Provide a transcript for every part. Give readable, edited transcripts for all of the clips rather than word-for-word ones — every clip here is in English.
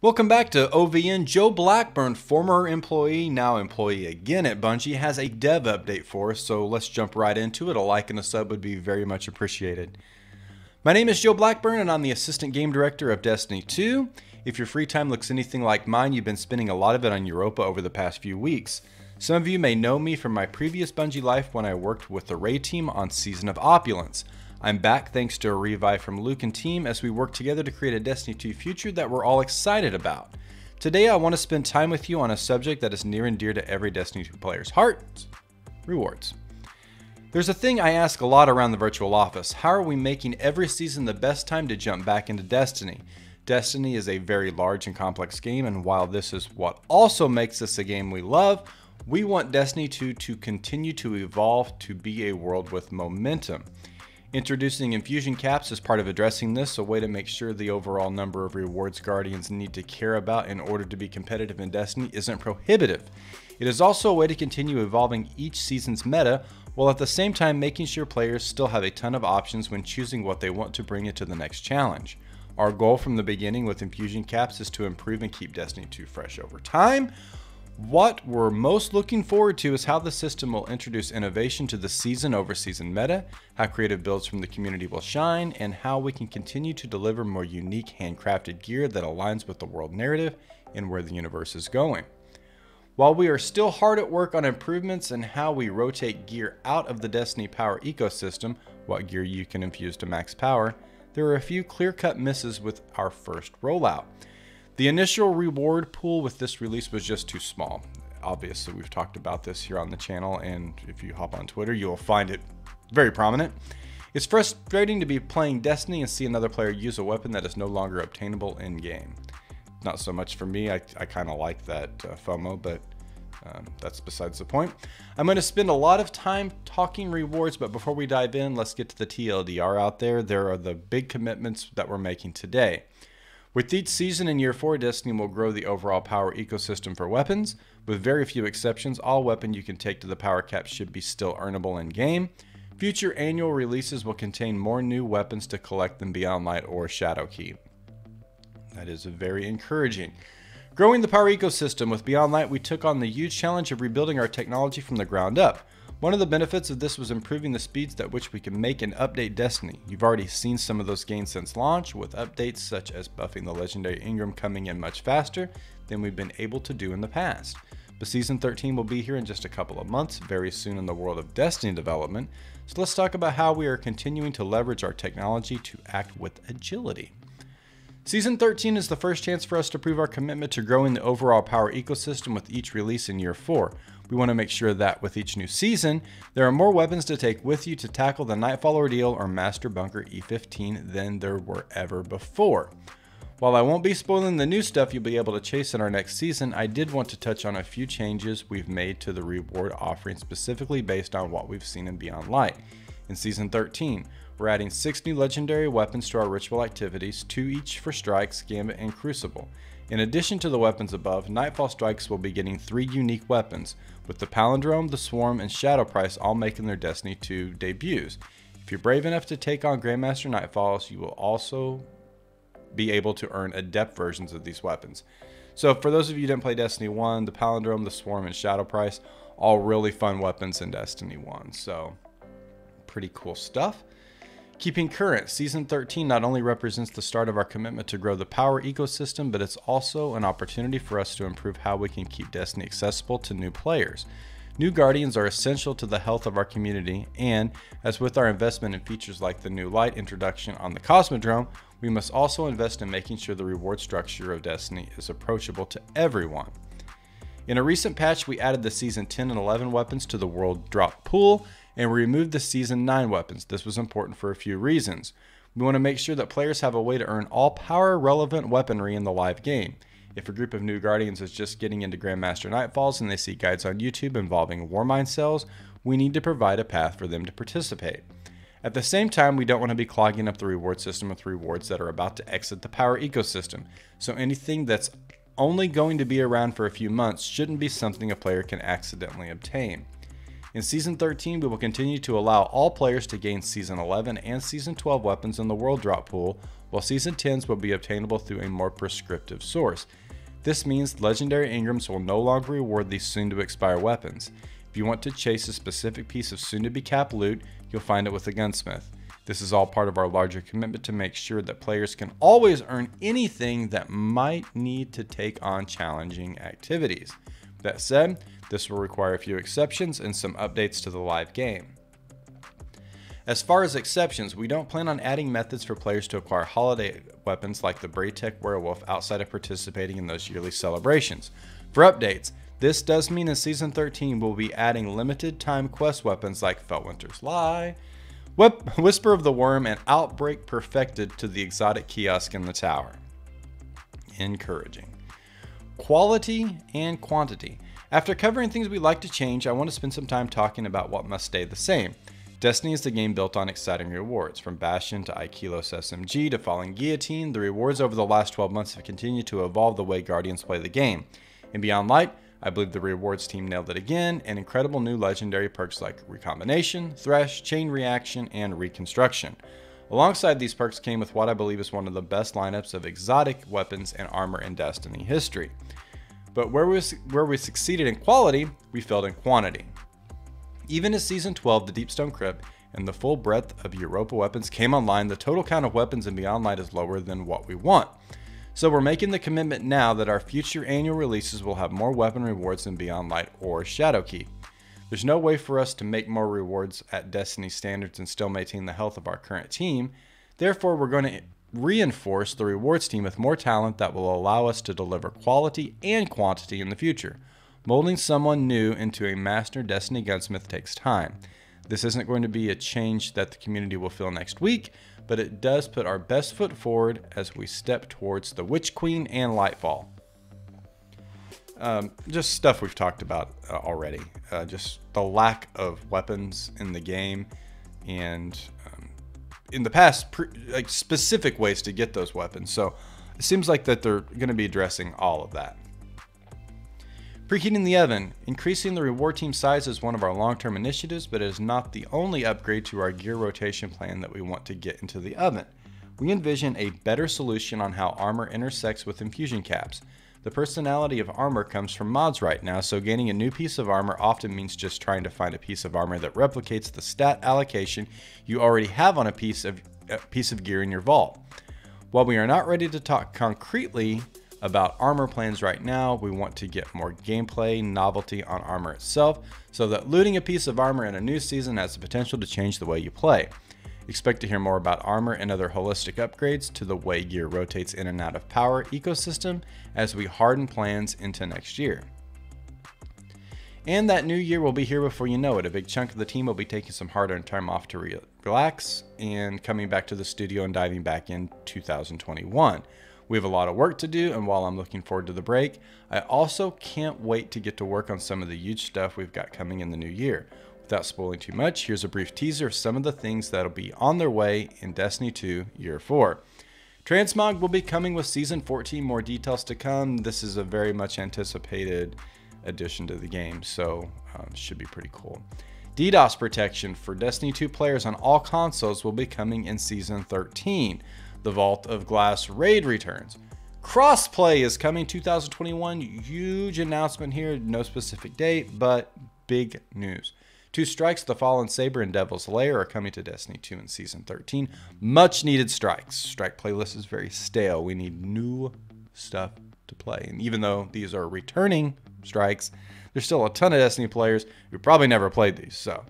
Welcome back to OVN. Joe Blackburn, former employee, now employee again at Bungie, has a dev update for us, so let's jump right into it. A like and a sub would be very much appreciated. My name is Joe Blackburn, and I'm the Assistant Game Director of Destiny 2. If your free time looks anything like mine, you've been spending a lot of it on Europa over the past few weeks. Some of you may know me from my previous Bungie life when I worked with the Ray team on Season of Opulence. I'm back thanks to a revive from Luke and team as we work together to create a Destiny 2 future that we're all excited about. Today I want to spend time with you on a subject that is near and dear to every Destiny 2 player's heart: rewards. There's a thing I ask a lot around the virtual office: how are we making every season the best time to jump back into Destiny? Destiny is a very large and complex game, and while this is what also makes this a game we love, we want Destiny 2 to continue to evolve to be a world with momentum. Introducing infusion caps is part of addressing this, a way to make sure the overall number of rewards Guardians need to care about in order to be competitive in Destiny isn't prohibitive. It is also a way to continue evolving each season's meta, while at the same time making sure players still have a ton of options when choosing what they want to bring into the next challenge. Our goal from the beginning with infusion caps is to improve and keep Destiny 2 fresh over time. What we're most looking forward to is how the system will introduce innovation to the season over season meta, how creative builds from the community will shine, and how we can continue to deliver more unique handcrafted gear that aligns with the world narrative and where the universe is going. While we are still hard at work on improvements in how we rotate gear out of the Destiny power ecosystem, what gear you can infuse to max power, there are a few clear-cut misses with our first rollout. The initial reward pool with this release was just too small. Obviously, we've talked about this here on the channel, and if you hop on Twitter, you'll find it very prominent. It's frustrating to be playing Destiny and see another player use a weapon that is no longer obtainable in-game. Not so much for me. I kind of like that FOMO, but that's besides the point. I'm going to spend a lot of time talking rewards, but before we dive in, let's get to the TLDR out there. There are the big commitments that we're making today. With each season in Year 4, Destiny will grow the overall power ecosystem for weapons. With very few exceptions, all weapon you can take to the power cap should be still earnable in-game. Future annual releases will contain more new weapons to collect than Beyond Light or Shadowkeep. That is very encouraging. Growing the power ecosystem. With Beyond Light, we took on the huge challenge of rebuilding our technology from the ground up. One of the benefits of this was improving the speeds at which we can make and update Destiny. You've already seen some of those gains since launch, with updates such as buffing the legendary Ingram coming in much faster than we've been able to do in the past. But Season 13 will be here in just a couple of months, very soon in the world of Destiny development, so let's talk about how we are continuing to leverage our technology to act with agility. Season 13 is the first chance for us to prove our commitment to growing the overall power ecosystem with each release in Year 4. We want to make sure that with each new season, there are more weapons to take with you to tackle the Nightfall Ordeal or Master Bunker E15 than there were ever before. While I won't be spoiling the new stuff you'll be able to chase in our next season, I did want to touch on a few changes we've made to the reward offering specifically based on what we've seen in Beyond Light. In Season 13, we're adding 6 new legendary weapons to our ritual activities, 2 each for Strikes, Gambit, and Crucible. In addition to the weapons above, Nightfall Strikes will be getting 3 unique weapons, with the Palindrome, the Swarm, and Shadow Price all making their Destiny 2 debuts. If you're brave enough to take on Grandmaster Nightfalls, you will also be able to earn adept versions of these weapons. So for those of you who didn't play Destiny 1, the Palindrome, the Swarm, and Shadow Price, all really fun weapons in Destiny 1. So pretty cool stuff. Keeping current, Season 13 not only represents the start of our commitment to grow the power ecosystem, but it's also an opportunity for us to improve how we can keep Destiny accessible to new players. New Guardians are essential to the health of our community, and as with our investment in features like the new light introduction on the Cosmodrome, we must also invest in making sure the reward structure of Destiny is approachable to everyone. In a recent patch, we added the Season 10 and 11 weapons to the World Drop pool, and we removed the Season 9 weapons. This was important for a few reasons. We want to make sure that players have a way to earn all power-relevant weaponry in the live game. If a group of new Guardians is just getting into Grandmaster Nightfalls and they see guides on YouTube involving Warmind cells, we need to provide a path for them to participate. At the same time, we don't want to be clogging up the reward system with rewards that are about to exit the power ecosystem, so anything that's only going to be around for a few months shouldn't be something a player can accidentally obtain. In Season 13, we will continue to allow all players to gain Season 11 and Season 12 weapons in the World Drop Pool, while Season 10s will be obtainable through a more prescriptive source. This means Legendary Ingrams will no longer reward these soon-to-expire weapons. If you want to chase a specific piece of soon-to-be-capped loot, you'll find it with a gunsmith. This is all part of our larger commitment to make sure that players can always earn anything that might need to take on challenging activities. That said, this will require a few exceptions and some updates to the live game. As far as exceptions, we don't plan on adding methods for players to acquire holiday weapons like the Braytech Werewolf outside of participating in those yearly celebrations. For updates, this does mean in Season 13 we'll be adding limited time quest weapons like Feltwinter's Lie, Whisper of the Worm, and Outbreak Perfected to the exotic kiosk in the tower. Encouraging. Quality and quantity. After covering things we'd like to change, I want to spend some time talking about what must stay the same. Destiny is the game built on exciting rewards. From Bastion to Aikilos SMG to Falling Guillotine, the rewards over the last 12 months have continued to evolve the way Guardians play the game. In Beyond Light, I believe the rewards team nailed it again, and incredible new legendary perks like Recombination, Thresh, Chain Reaction, and Reconstruction. Alongside these perks came with what I believe is one of the best lineups of exotic weapons and armor in Destiny history. But where we succeeded in quality, we failed in quantity. Even as Season 12, the Deepstone Crypt, and the full breadth of Europa weapons came online, the total count of weapons in Beyond Light is lower than what we want. So we're making the commitment now that our future annual releases will have more weapon rewards than Beyond Light or Shadowkeep. There's no way for us to make more rewards at Destiny standards and still maintain the health of our current team. Therefore, we're going to reinforce the rewards team with more talent that will allow us to deliver quality and quantity in the future. Molding someone new into a master Destiny gunsmith takes time. This isn't going to be a change that the community will feel next week, but it does put our best foot forward as we step towards the Witch Queen and Lightfall. Just stuff we've talked about already. Just the lack of weapons in the game, and in the past, like specific ways to get those weapons. So it seems like that they're going to be addressing all of that. Preheating the oven. Increasing the reward team size is one of our long-term initiatives, but it is not the only upgrade to our gear rotation plan that we want to get into the oven. We envision a better solution on how armor intersects with infusion caps. The personality of armor comes from mods right now, so gaining a new piece of armor often means just trying to find a piece of armor that replicates the stat allocation you already have on a piece of gear in your vault. While we are not ready to talk concretely about armor plans right now, we want to get more gameplay novelty on armor itself, so that looting a piece of armor in a new season has the potential to change the way you play. Expect to hear more about armor and other holistic upgrades to the way gear rotates in and out of power ecosystem as we harden plans into next year. And that new year will be here before you know it. A big chunk of the team will be taking some hard-earned time off to relax and coming back to the studio and diving back in 2021. We have a lot of work to do, and while I'm looking forward to the break, I also can't wait to get to work on some of the huge stuff we've got coming in the new year. Without spoiling too much, here's a brief teaser of some of the things that'll be on their way in Destiny 2 Year 4. Transmog will be coming with Season 14, more details to come. This is a very much anticipated addition to the game, so should be pretty cool. DDoS protection for Destiny 2 players on all consoles will be coming in Season 13. The Vault of Glass raid returns. Crossplay is coming 2021. Huge announcement here, no specific date, but big news. Two Strikes, The Fallen Saber, and Devil's Lair are coming to Destiny 2 in Season 13. Much needed strikes. Strike playlist is very stale. We need new stuff to play. And even though these are returning strikes, there's still a ton of Destiny players who probably never played these. So,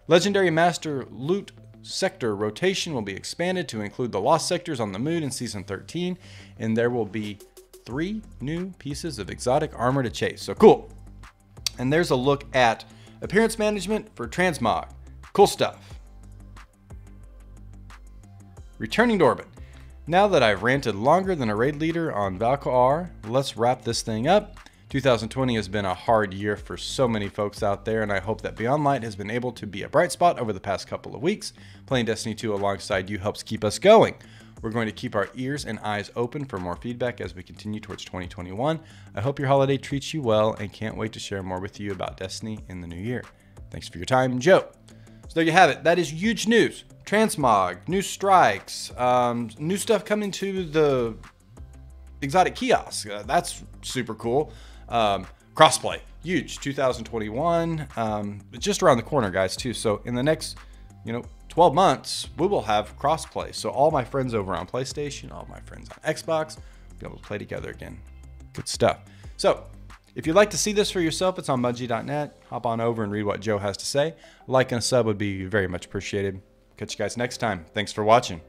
Legendary Master Loot Sector rotation will be expanded to include the Lost Sectors on the Moon in Season 13, and there will be 3 new pieces of exotic armor to chase. So cool. And there's a look at appearance management for Transmog. Cool stuff. Returning to orbit. Now that I've ranted longer than a raid leader on Valkyr, let's wrap this thing up. 2020 has been a hard year for so many folks out there, and I hope that Beyond Light has been able to be a bright spot over the past couple of weeks. Playing Destiny 2 alongside you helps keep us going. We're going to keep our ears and eyes open for more feedback as we continue towards 2021. I hope your holiday treats you well and can't wait to share more with you about Destiny in the new year. Thanks for your time, Joe. So there you have it. That is huge news. Transmog, new strikes, new stuff coming to the exotic kiosk. That's super cool. Crossplay, huge. 2021, just around the corner, guys, too. So in the next, 12 months, we will have crossplay. So all my friends over on PlayStation, all my friends on Xbox, will be able to play together again. Good stuff. So if you'd like to see this for yourself, it's on Bungie.net. Hop on over and read what Joe has to say. A like and a sub would be very much appreciated. Catch you guys next time. Thanks for watching.